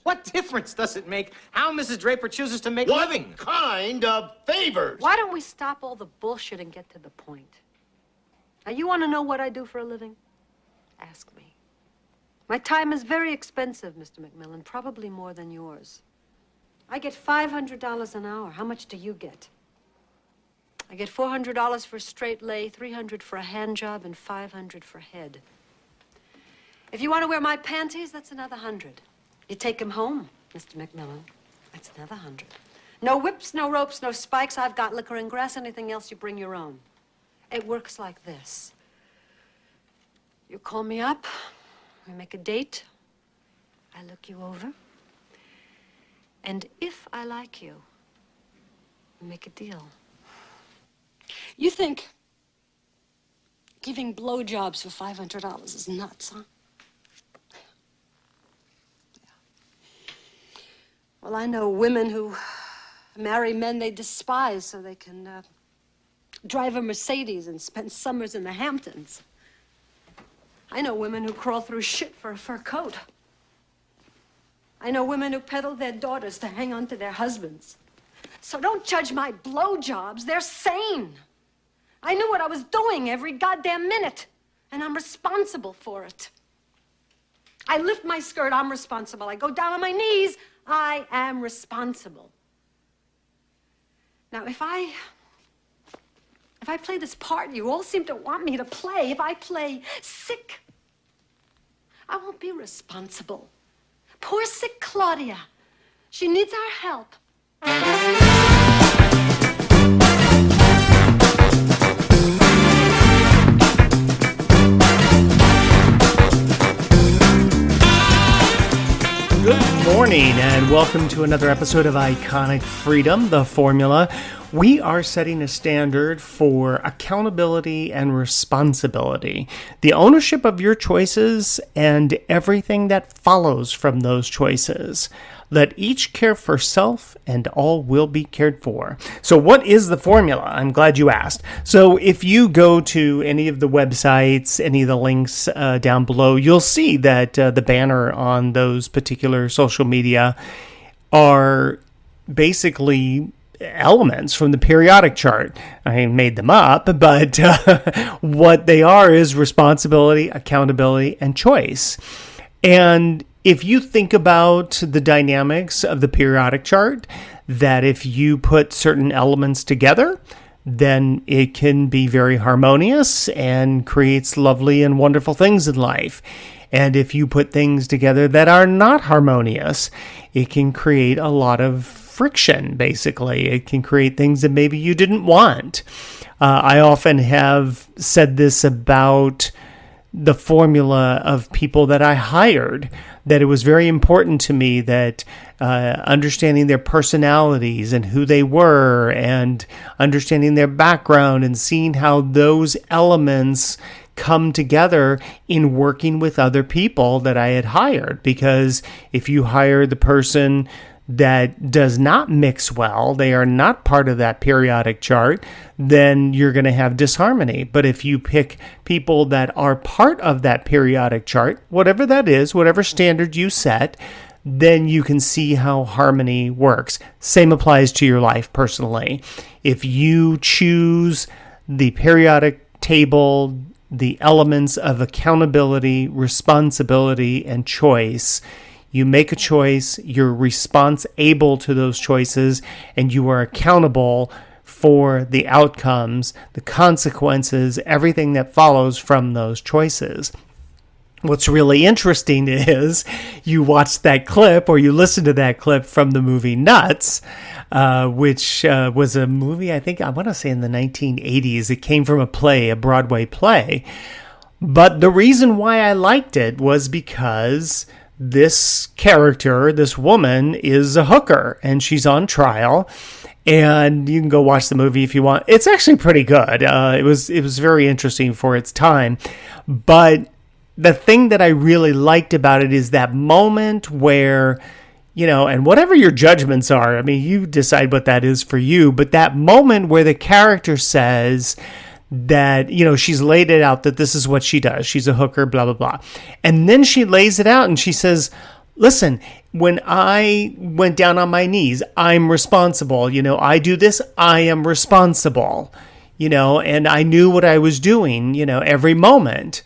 What difference does it make how Mrs. Draper chooses to make a living? What kind of favors? Why don't we stop all the bullshit and get to the point? Now, you want to know what I do for a living? Ask me. My time is very expensive, Mr. McMillan, probably more than yours. I get $500 an hour. How much do you get? I get $400 for a straight lay, $300 for a hand job, and $500 for head. If you want to wear my panties, that's another $100. You take them home, Mr. McMillan. That's another $100. No whips, no ropes, no spikes. I've got liquor and grass. Anything else, you bring your own. It works like this. You call me up. We make a date. I look you over. And if I like you, we make a deal. You think giving blowjobs for $500 is nuts, huh? Well, I know women who marry men they despise so they can drive a Mercedes and spend summers in the Hamptons. I know women who crawl through shit for a fur coat. I know women who peddle their daughters to hang on to their husbands. So don't judge my blowjobs. They're sane. I knew what I was doing every goddamn minute, and I'm responsible for it. I lift my skirt, I'm responsible. I go down on my knees, I am responsible. Now, if I play this part you all seem to want me to play, if I play sick, I won't be responsible. Poor sick Claudia. She needs our help. Good morning and welcome to another episode of Iconic Freedom, the formula. We are setting a standard for accountability and responsibility, the ownership of your choices and everything that follows from those choices. Let each care for self and all will be cared for. So what is the formula? I'm glad you asked. So if you go to any of the websites, any of the links down below, you'll see that the banner on those particular social media are basically elements from the periodic chart. I made them up, but what they are is responsibility, accountability, and choice. And if you think about the dynamics of the periodic chart, that if you put certain elements together, then it can be very harmonious and creates lovely and wonderful things in life. And if you put things together that are not harmonious, it can create a lot of friction, basically. It can create things that maybe you didn't want. I often have said this about the formula of people that I hired, that it was very important to me that understanding their personalities and who they were and understanding their background and seeing how those elements come together in working with other people that I had hired. Because if you hire the person that does not mix well, they are not part of that periodic chart, then you're going to have disharmony. But if you pick people that are part of that periodic chart, whatever that is, whatever standard you set, then you can see how harmony works. Same applies to your life personally. If you choose the periodic table, the elements of accountability, responsibility, and choice, you make a choice, you're responsible to those choices, and you are accountable for the outcomes, the consequences, everything that follows from those choices. What's really interesting is you watch that clip or you listen to that clip from the movie Nuts, which was a movie, I want to say in the 1980s. It came from a play, a Broadway play. But the reason why I liked it was because this character, this woman, is a hooker and she's on trial. And you can go watch the movie if you want. It's actually pretty good. It was very interesting for its time. But the thing that I really liked about it is that moment where, and whatever your judgments are, I mean, you decide what that is for you. But that moment where the character says that, she's laid it out that this is what she does. She's a hooker, blah, blah, blah. And then she lays it out and she says, listen, when I went down on my knees, I'm responsible. I do this, I am responsible. And I knew what I was doing, every moment.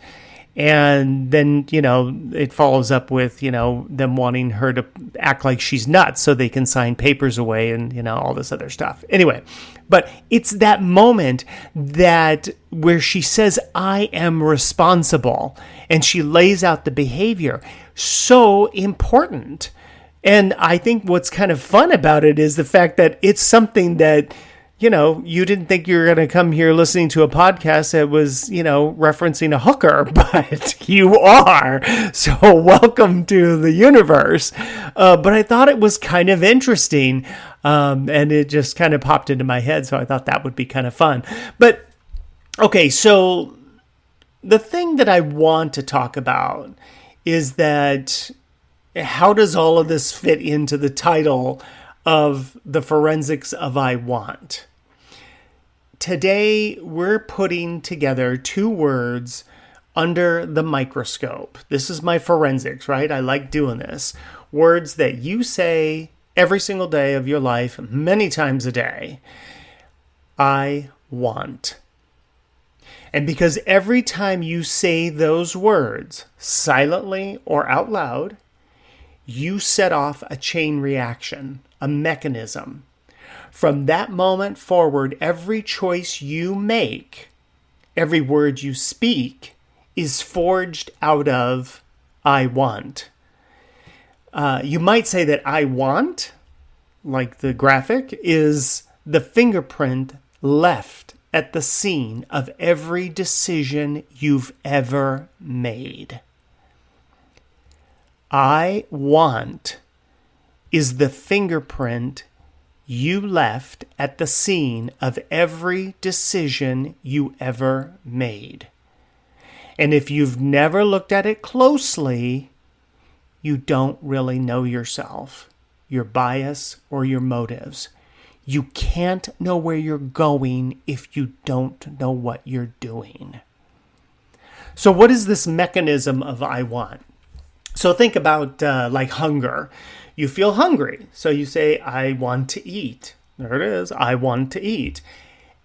And then, it follows up with, them wanting her to act like she's nuts so they can sign papers away and, all this other stuff. Anyway, but it's that moment that where she says, I am responsible, and she lays out the behavior. So important. And I think what's kind of fun about it is the fact that it's something that, you didn't think you were going to come here listening to a podcast that was, referencing a hooker, but you are. So welcome to the universe. But I thought it was kind of interesting, and it just kind of popped into my head. So I thought that would be kind of fun. But, okay, so the thing that I want to talk about is that how does all of this fit into the title of the forensics of I want? Today, we're putting together two words under the microscope. This is my forensics, right? I like doing this. Words that you say every single day of your life, many times a day. I want. And because every time you say those words, silently or out loud, you set off a chain reaction, a mechanism. From that moment forward, every choice you make, every word you speak, is forged out of I want. You might say that I want, like the graphic, is the fingerprint left at the scene of every decision you've ever made. I want is the fingerprint you left at the scene of every decision you ever made. And if you've never looked at it closely, you don't really know yourself, your bias, or your motives. You can't know where you're going if you don't know what you're doing. So what is this mechanism of I want? So think about like hunger. You feel hungry, so you say, I want to eat. There it is, I want to eat.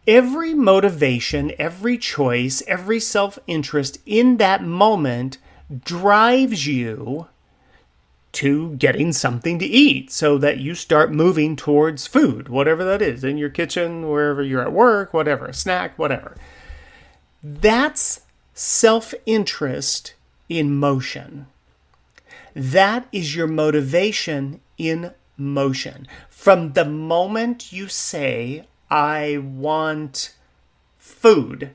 Every motivation, every choice, every self-interest in that moment drives you to getting something to eat so that you start moving towards food, whatever that is, in your kitchen, wherever you're at work, whatever, a snack, whatever. That's self-interest in motion. That is your motivation in motion. From the moment you say, I want food,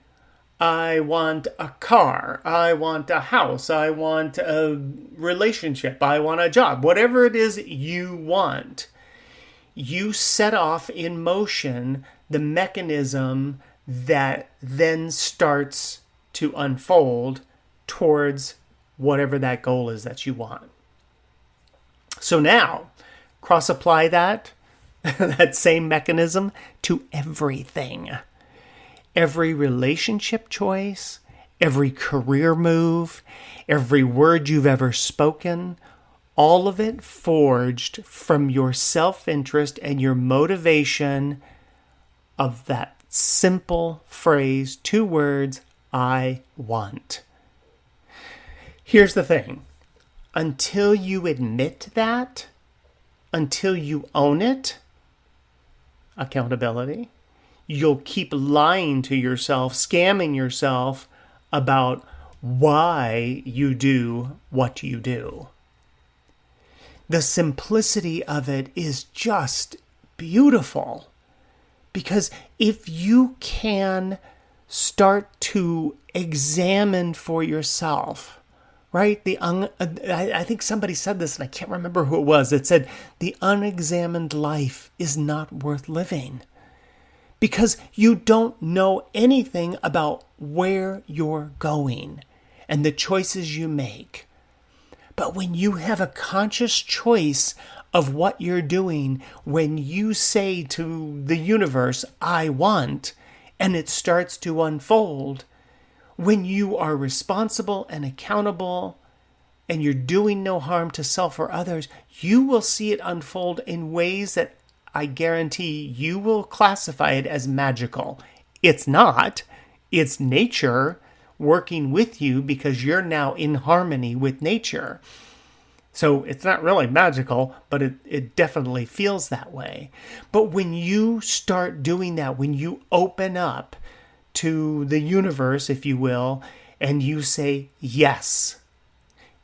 I want a car, I want a house, I want a relationship, I want a job, whatever it is you want, you set off in motion the mechanism that then starts to unfold towards whatever that goal is that you want. So now, cross-apply that, that same mechanism to everything. Every relationship choice, every career move, every word you've ever spoken, all of it forged from your self-interest and your motivation of that simple phrase, 2 words, I want. Here's the thing. Until you admit that, until you own it, accountability, you'll keep lying to yourself, scamming yourself about why you do what you do. The simplicity of it is just beautiful. Because if you can start to examine for yourself, right? I think somebody said this, and I can't remember who it was, that said, the unexamined life is not worth living. Because you don't know anything about where you're going and the choices you make. But when you have a conscious choice of what you're doing, when you say to the universe, I want, and it starts to unfold, when you are responsible and accountable, and you're doing no harm to self or others, you will see it unfold in ways that I guarantee you will classify it as magical. It's not. It's nature working with you because you're now in harmony with nature. So it's not really magical, but it definitely feels that way. But when you start doing that, when you open up to the universe, if you will, and you say yes,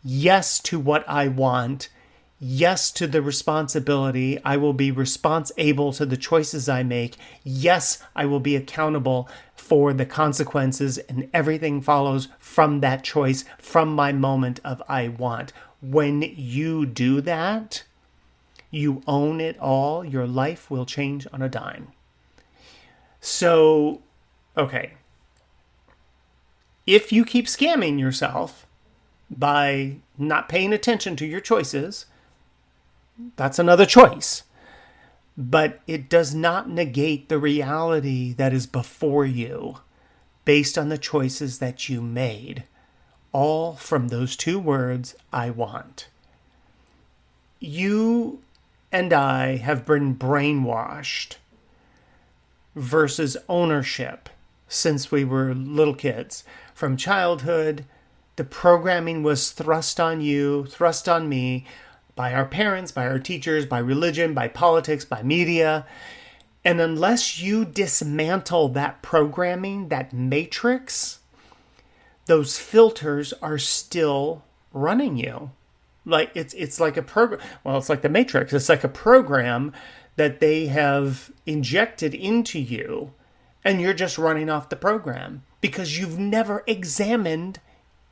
yes to what I want, yes to the responsibility, I will be able to the choices I make, yes, I will be accountable for the consequences, and everything follows from that choice, from my moment of I want. When you do that, you own it all. Your life will change on a dime. So, okay. If you keep scamming yourself by not paying attention to your choices, that's another choice. But it does not negate the reality that is before you based on the choices that you made. All from those two words, I want. You and I have been brainwashed versus ownership since we were little kids. From childhood, the programming was thrust on you, thrust on me, by our parents, by our teachers, by religion, by politics, by media. And unless you dismantle that programming, that matrix, those filters are still running you. Like it's like a program. Well, it's like the Matrix. It's like a program that they have injected into you, and you're just running off the program because you've never examined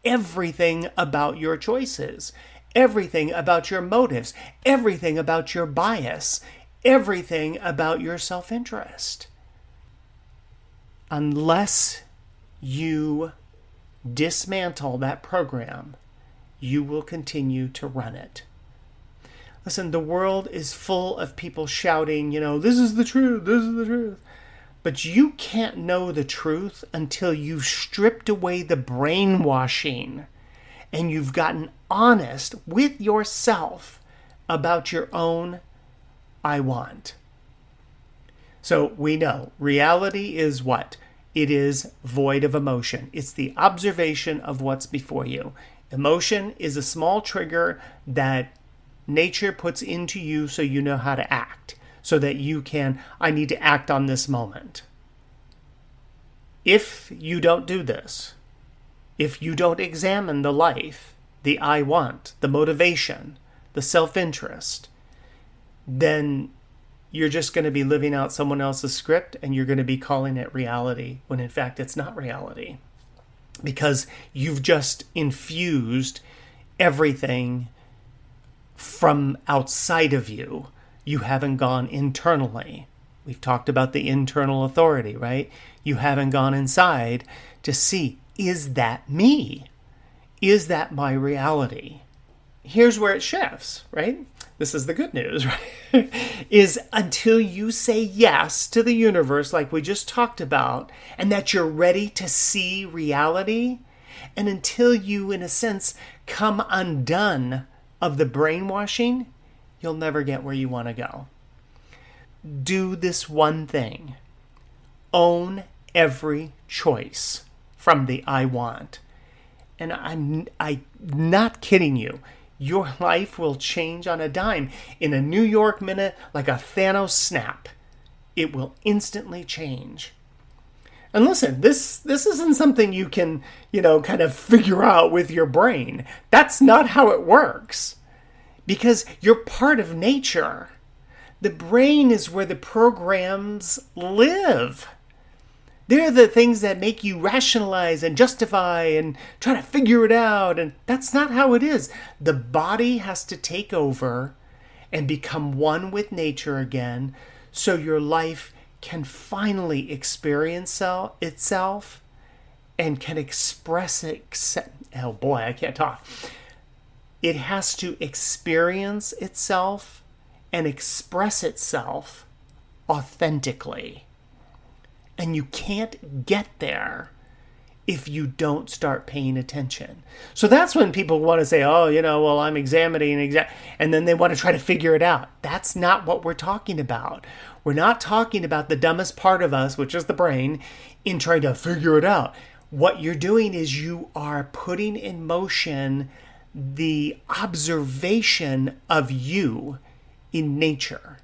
everything about your choices, everything about your motives, everything about your bias, everything about your self-interest. Unless you dismantle that program, you will continue to run it. Listen, the world is full of people shouting, this is the truth, this is the truth. But you can't know the truth until you've stripped away the brainwashing and you've gotten honest with yourself about your own I want. So we know reality is what? It is void of emotion. It's the observation of what's before you. Emotion is a small trigger that nature puts into you so you know how to act, so that you can, I need to act on this moment. If you don't do this, if you don't examine the life, the I want, the motivation, the self-interest, then you're just going to be living out someone else's script and you're going to be calling it reality when in fact it's not reality. Because you've just infused everything from outside of you. You haven't gone internally. We've talked about the internal authority, right? You haven't gone inside to see, is that me? Is that my reality? Here's where it shifts, right? This is the good news, right? Is until you say yes to the universe, like we just talked about, and that you're ready to see reality, and until you, in a sense, come undone of the brainwashing, you'll never get where you want to go. Do this one thing. Own every choice from the I want. And I'm not kidding you. Your life will change on a dime. In a New York minute, like a Thanos snap. It will instantly change. And listen, this isn't something you can, kind of figure out with your brain. That's not how it works. Because you're part of nature. The brain is where the programs live. They're the things that make you rationalize and justify and try to figure it out. And that's not how it is. The body has to take over and become one with nature again so your life can finally experience itself and can express it. Oh boy, I can't talk. It has to experience itself and express itself authentically. And you can't get there if you don't start paying attention. So that's when people want to say, oh, well, I'm examining, and then they want to try to figure it out. That's not what we're talking about. We're not talking about the dumbest part of us, which is the brain, in trying to figure it out. What you're doing is you are putting in motion the observation of you in nature.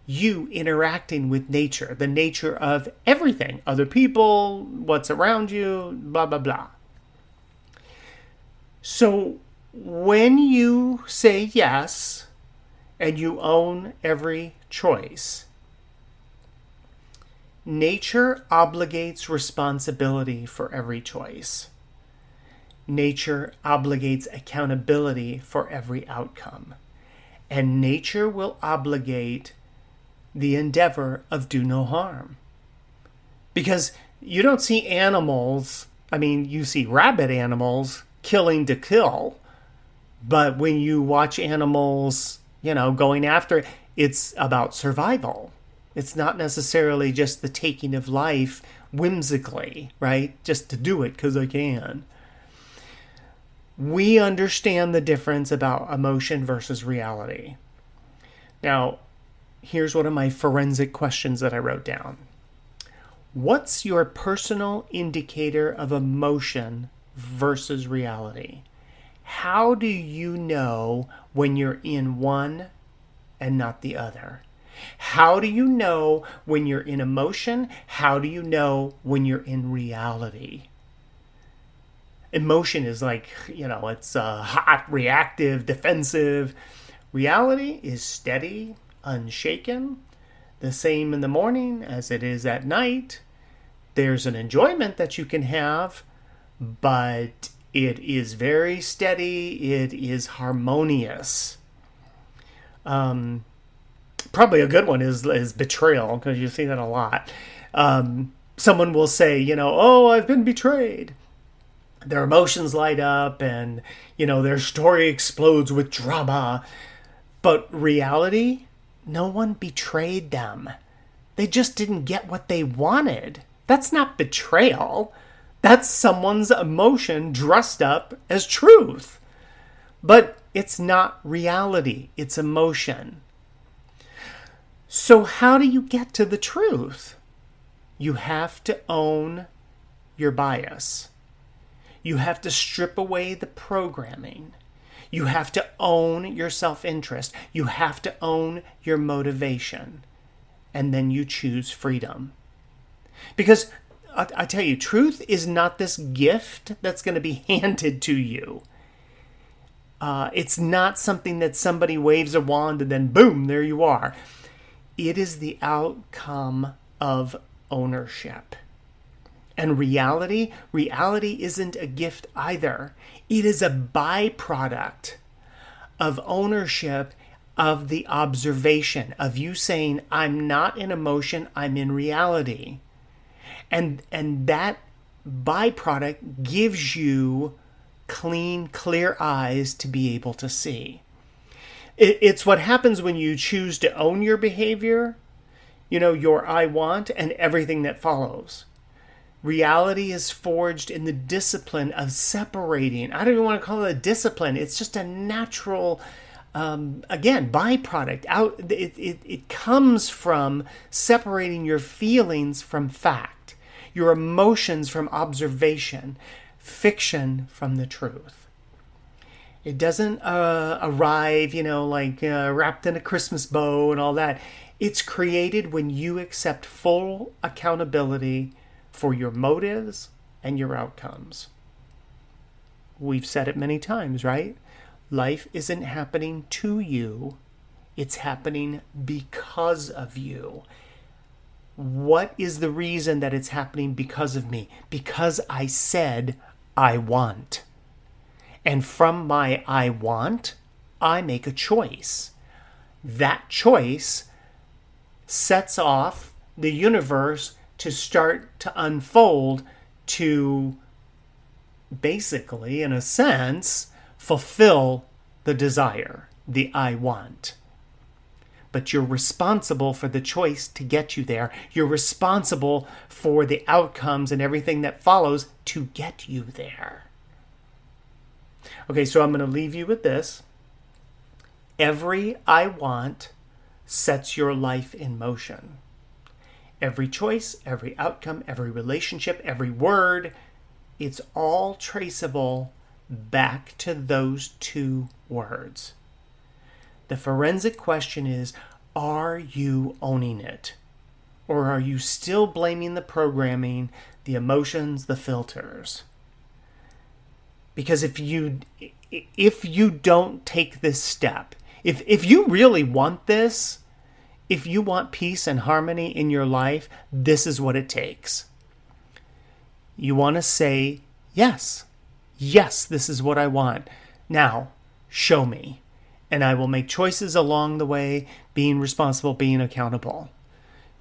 You interacting with nature, the nature of everything, other people, what's around you, blah, blah, blah. So when you say yes and you own every choice, nature obligates responsibility for every choice. Nature obligates accountability for every outcome. And nature will obligate the endeavor of do no harm. Because you don't see animals, you see rabid animals killing to kill, but when you watch animals, going after it, it's about survival. It's not necessarily just the taking of life whimsically, right? Just to do it because I can. We understand the difference about emotion versus reality. Now, here's one of my forensic questions that I wrote down. What's your personal indicator of emotion versus reality? How do you know when you're in one and not the other? How do you know when you're in emotion? How do you know when you're in reality? Emotion is like, it's hot, reactive, defensive. Reality is steady, unshaken, the same in the morning as it is at night. There's an enjoyment that you can have, but it is very steady. It is harmonious. Probably a good one is betrayal, because you see that a lot. Someone will say, oh, I've been betrayed. Their emotions light up and, their story explodes with drama. But reality, no one betrayed them. They just didn't get what they wanted. That's not betrayal. That's someone's emotion dressed up as truth. But it's not reality. It's emotion. So how do you get to the truth? You have to own your bias. You have to strip away the programming. You have to own your self-interest. You have to own your motivation. And then you choose freedom. Because I tell you, truth is not this gift that's going to be handed to you. It's not something that somebody waves a wand and then boom, there you are. It is the outcome of ownership. And reality isn't a gift either. It is a byproduct of ownership of the observation, of you saying, I'm not in emotion, I'm in reality. And that byproduct gives you clean, clear eyes to be able to see. It's what happens when you choose to own your behavior, your I want, and everything that follows. Reality is forged in the discipline of separating. I don't even want to call it a discipline. It's just a natural, byproduct. It comes from separating your feelings from fact, your emotions from observation, fiction from the truth. It doesn't arrive, wrapped in a Christmas bow and all that. It's created when you accept full accountability for your motives and your outcomes. We've said it many times, right? Life isn't happening to you. It's happening because of you. What is the reason that it's happening because of me? Because I said, I want. And from my I want, I make a choice. That choice sets off the universe to start to unfold to basically, in a sense, fulfill the desire, the I want. but you're responsible for the choice to get you there. You're responsible for the outcomes and everything that follows to get you there. Okay, so I'm going to leave you with this. Every I want sets your life in motion. Every choice, every outcome, every relationship, every word, it's all traceable back to those two words. The forensic question is, are you owning it? Or are you still blaming the programming, the emotions, the filters? Because if you don't take this step, if you really want this, if you want peace and harmony in your life, this is what it takes. You want to say, yes, this is what I want. Now, show me. And I will make choices along the way, being responsible, being accountable.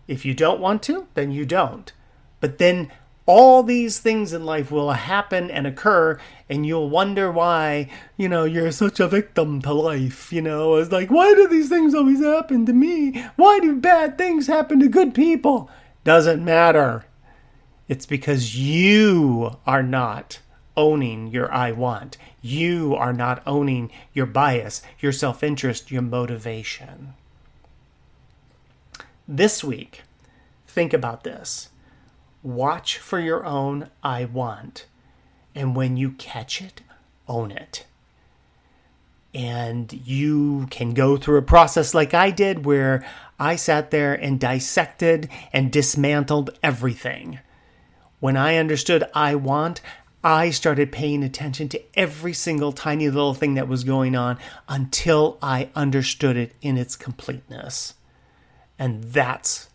If you don't want to, then you don't. But then all these things in life will happen and occur, and you'll wonder why, you're such a victim to life. It's like, why do these things always happen to me? Why do bad things happen to good people? Doesn't matter. It's because you are not owning your I want. You are not owning your bias, your self-interest, your motivation. This week, think about this. Watch for your own I want. And when you catch it, own it. And you can go through a process like I did where I sat there and dissected and dismantled everything. When I understood I want, I started paying attention to every single tiny little thing that was going on until I understood it in its completeness. And that's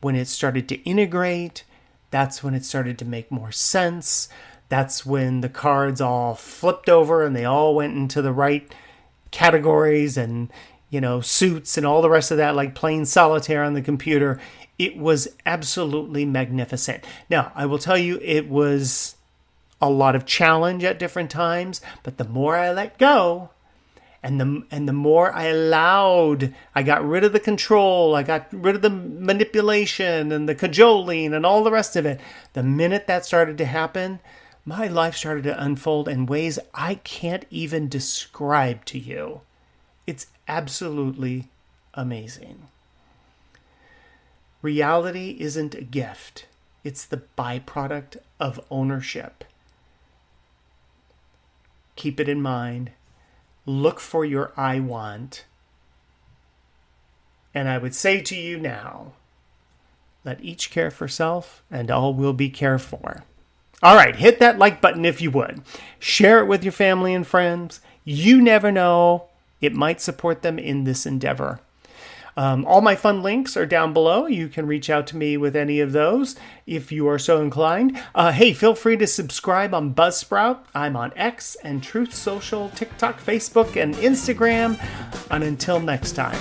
when it started to integrate. That's when it started to make more sense. That's when the cards all flipped over and they all went into the right categories and, suits and all the rest of that, like playing solitaire on the computer. It was absolutely magnificent. Now, I will tell you, it was a lot of challenge at different times, but the more I let go and the more I allowed, I got rid of the control, I got rid of the manipulation and the cajoling and all the rest of it. The minute that started to happen, my life started to unfold in ways I can't even describe to you. It's absolutely amazing. Reality isn't a gift. It's the byproduct of ownership. Keep it in mind. Look for your I want. And I would say to you now, let each care for self, and all will be cared for. All right, hit that like button if you would. Share it with your family and friends. You never know. It might support them in this endeavor. All my fun links are down below. You can reach out to me with any of those if you are so inclined. Hey, feel free to subscribe on Buzzsprout. I'm on X and Truth Social, TikTok, Facebook, and Instagram. And until next time,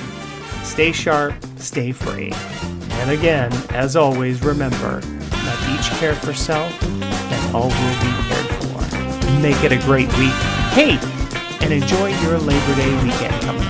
stay sharp, stay free. And again, as always, remember, let each care for self, and all will be cared for. Make it a great week. Hey, and enjoy your Labor Day weekend coming